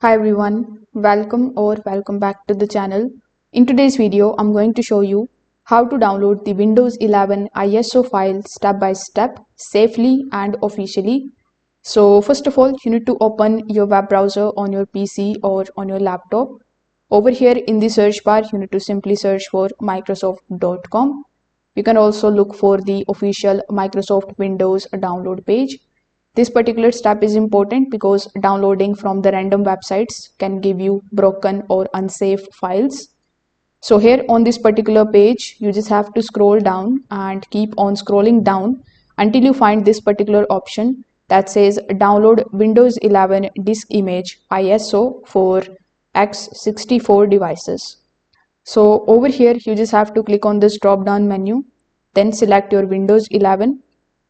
Hi everyone, welcome back to the channel. In today's video, I'm going to show you how to download the Windows 11 ISO file step by step safely and officially. So first of all, you need to open your web browser on your PC or on your laptop. Over here in the search bar, you need to simply search for Microsoft.com. You can also look for the official Microsoft Windows download page. This particular step is important because downloading from the random websites can give you broken or unsafe files. So here on this particular page, you just have to scroll down and keep on scrolling down until you find this particular option that says download Windows 11 disk image ISO for x64 devices. So over here, you just have to click on this drop down menu, then select your Windows 11.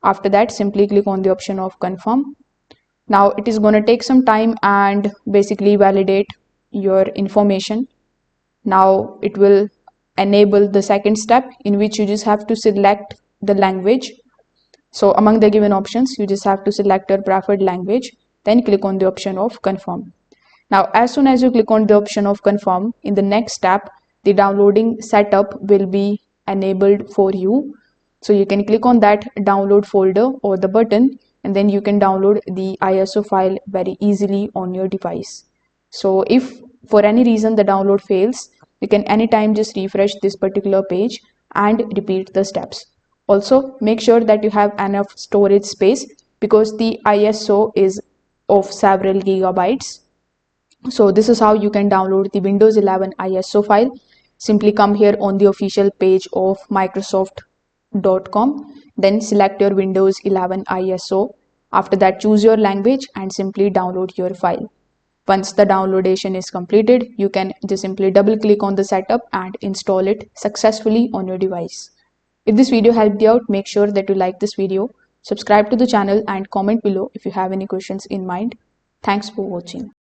After that, simply click on the option of confirm. Now it is going to take some time and basically validate your information. Now it will enable the second step in which you just have to select the language. So among the given options, you just have to select your preferred language, then click on the option of confirm. Now, as soon as you click on the option of confirm, in the next step, the downloading setup will be enabled for you. So you can click on that download folder or the button, and then you can download the ISO file very easily on your device. So if for any reason the download fails, you can anytime just refresh this particular page and repeat the steps. Also, make sure that you have enough storage space because the ISO is of several gigabytes. So this is how you can download the Windows 11 ISO file. Simply come here on the official page of Microsoft.com, then select your Windows 11 ISO. After that, choose your language and simply download your file. Once the downloadation is completed, you can just simply double click on the setup and install it successfully on your device. If this video helped you out, make sure that you like this video, subscribe to the channel and comment below if you have any questions in mind. Thanks for watching.